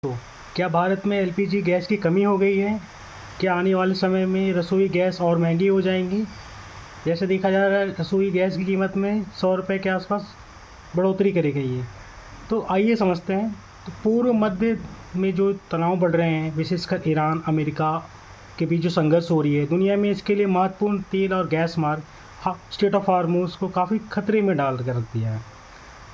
तो क्या भारत में एलपीजी गैस की कमी हो गई है? क्या आने वाले समय में रसोई गैस और महंगी हो जाएंगी? जैसे देखा जा रहा है रसोई गैस की कीमत में 100 रुपये के आसपास बढ़ोतरी करी गई है। तो आइए समझते हैं। तो पूर्व मध्य में जो तनाव बढ़ रहे हैं, विशेषकर ईरान अमेरिका के बीच जो संघर्ष हो रही है दुनिया में, इसके लिए महत्वपूर्ण तेल और गैस मार्ग स्टेट ऑफ हार्मोज को काफ़ी खतरे में डाल कर रख दिया है।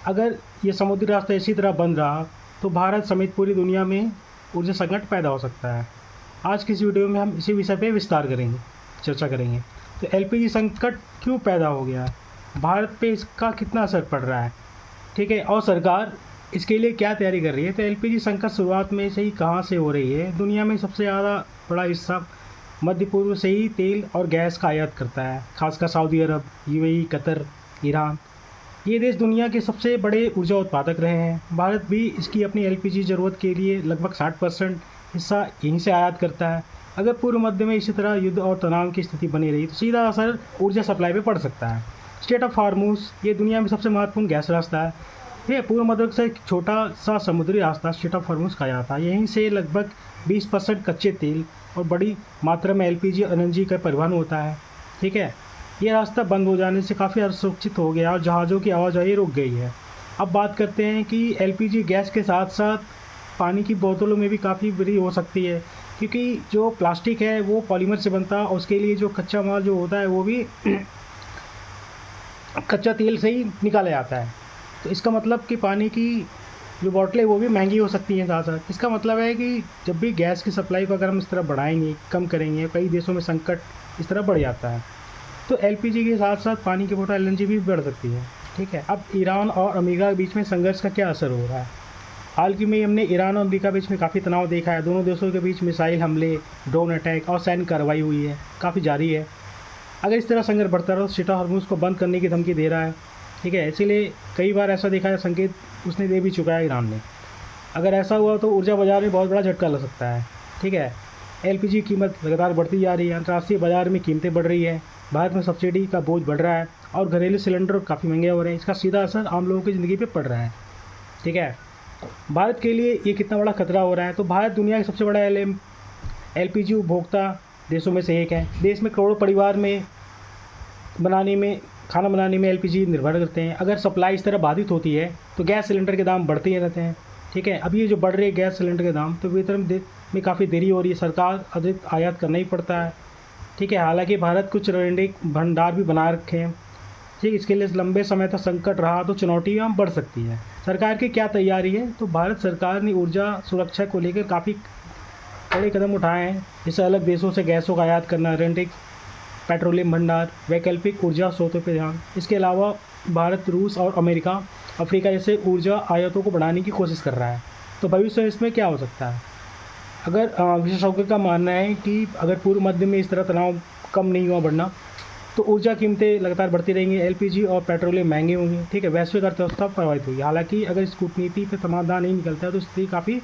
अगर ये समुद्री रास्ता इसी तरह बंद रहा तो भारत समेत पूरी दुनिया में ऊर्जा संकट पैदा हो सकता है। आज की इस वीडियो में हम इसी विषय पे विस्तार करेंगे, चर्चा करेंगे। तो एलपीजी संकट क्यों पैदा हो गया है, भारत पे इसका कितना असर पड़ रहा है, ठीक है, और सरकार इसके लिए क्या तैयारी कर रही है। तो एलपीजी संकट शुरुआत में से ही कहाँ से हो रही है? दुनिया में सबसे ज़्यादा बड़ा हिस्सा मध्य पूर्व से ही तेल और गैस का आयात करता है, खासकर सऊदी अरब, यूएई, कतर, ईरान। ये देश दुनिया के सबसे बड़े ऊर्जा उत्पादक रहे हैं। भारत भी इसकी अपनी एलपीजी ज़रूरत के लिए लगभग 60% हिस्सा यहीं से आयात करता है। अगर पूर्व मध्य में इसी तरह युद्ध और तनाव की स्थिति बनी रही तो सीधा असर ऊर्जा सप्लाई पे पड़ सकता है। स्टेट ऑफ हार्मूज ये दुनिया में सबसे महत्वपूर्ण गैस रास्ता है। ये पूर्व मध्य से एक छोटा सा समुद्री रास्ता स्टेट ऑफ हार्मूज कहा जाता है। यहीं से लगभग 20% कच्चे तेल और बड़ी मात्रा में एलपीजी एनर्जी का परिवहन होता है, ठीक है। ये रास्ता बंद हो जाने से काफ़ी असुरक्षित हो गया और जहाज़ों की आवाजाही रुक गई है। अब बात करते हैं कि एलपीजी गैस के साथ साथ पानी की बोतलों में भी काफ़ी वृद्धि हो सकती है, क्योंकि जो प्लास्टिक है वो पॉलीमर से बनता है और उसके लिए जो कच्चा माल जो होता है वो भी कच्चा तेल से ही निकाला जाता है। तो इसका मतलब कि पानी की जो बॉटलें वो भी महंगी हो सकती हैं साथ साथ। इसका मतलब है कि जब भी गैस की सप्लाई को अगर हम इस तरह बढ़ाएंगे, कम करेंगे, कई देशों में संकट इस तरह बढ़ जाता है। तो एलपीजी के साथ साथ पानी की बोतल एलएनजी भी बढ़ सकती है, ठीक है। अब ईरान और अमेरिका के बीच में संघर्ष का क्या असर हो रहा है? हाल ही में हमने ईरान और अमेरिका के बीच में काफ़ी तनाव देखा है। दोनों देशों के बीच मिसाइल हमले, ड्रोन अटैक और सैन्य कार्रवाई हुई है, काफ़ी जारी है। अगर इस तरह संघर्ष बढ़ता रहा तो स्टेट ऑफ हार्मूज को बंद करने की धमकी दे रहा है, ठीक है। इसीलिए कई बार ऐसा देखा है, संकेत उसने दे भी चुका है ईरान ने। अगर ऐसा हुआ तो ऊर्जा बाज़ार में बहुत बड़ा झटका लग सकता है, ठीक है। एलपीजी कीमत लगातार बढ़ती जा रही है, अंतर्राष्ट्रीय बाज़ार में कीमतें बढ़ रही है, भारत में सब्सिडी का बोझ बढ़ रहा है और घरेलू सिलेंडर काफ़ी महंगे हो रहे हैं। इसका सीधा असर आम लोगों की ज़िंदगी पे पड़ रहा है, ठीक है। भारत के लिए ये कितना बड़ा खतरा हो रहा है? तो भारत दुनिया का सबसे बड़ा एलपीजी उपभोक्ता देशों में से एक है। देश में करोड़ों परिवार में खाना बनाने में एलपीजी निर्भर करते हैं। अगर सप्लाई इस तरह बाधित होती है तो गैस सिलेंडर के दाम बढ़ते ही रहते हैं, ठीक है। अब ये जो बढ़ रहे हैं गैस सिलेंडर के दाम, तो वितरण में काफ़ी देरी हो रही है, सरकार अधिक आयात करना ही पड़ता है, ठीक है। हालांकि भारत कुछ रणनीतिक भंडार भी बना रखे हैं, ठीक। इसके लिए लंबे समय तक संकट रहा तो चुनौतियाँ बढ़ सकती हैं। सरकार की क्या तैयारी है? तो भारत सरकार ने ऊर्जा सुरक्षा को लेकर काफ़ी बड़े कदम उठाए हैं, जैसे अलग देशों से गैसों का आयात करना, रणनीतिक पेट्रोलियम भंडार, वैकल्पिक ऊर्जा स्रोतों पर ध्यान। इसके अलावा भारत रूस और अफ्रीका जैसे ऊर्जा आयातों को बढ़ाने की कोशिश कर रहा है। तो भविष्य में इसमें क्या हो सकता है? अगर विशेषज्ञों का मानना है कि अगर पूर्व मध्य में इस तरह तनाव कम नहीं हुआ बढ़ना तो ऊर्जा कीमतें लगातार बढ़ती रहेंगी, एलपीजी और पेट्रोलियम महंगे होंगे, ठीक है। वैश्विक अर्थव्यवस्था प्रभावित होगी। हालांकि अगर इस कूटनीति पर समाधान नहीं निकलता है तो स्थिति काफ़ी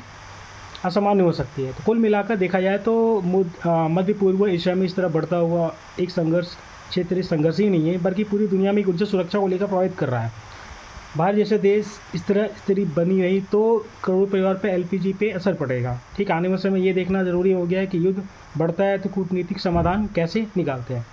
असामान्य हो सकती है। तो कुल मिलाकर देखा जाए तो मध्य पूर्व एशिया में इस तरह बढ़ता हुआ एक संघर्ष क्षेत्रीय संघर्ष ही नहीं है, बल्कि पूरी दुनिया में ऊर्जा सुरक्षा को लेकर प्रभावित कर रहा है। भारत जैसे देश इस तरह स्थिति बनी रही तो करोड़ों परिवार पर एलपीजी पे असर पड़ेगा, ठीक। आने वाले समय ये देखना ज़रूरी हो गया है कि युद्ध बढ़ता है तो कूटनीतिक समाधान कैसे निकालते हैं।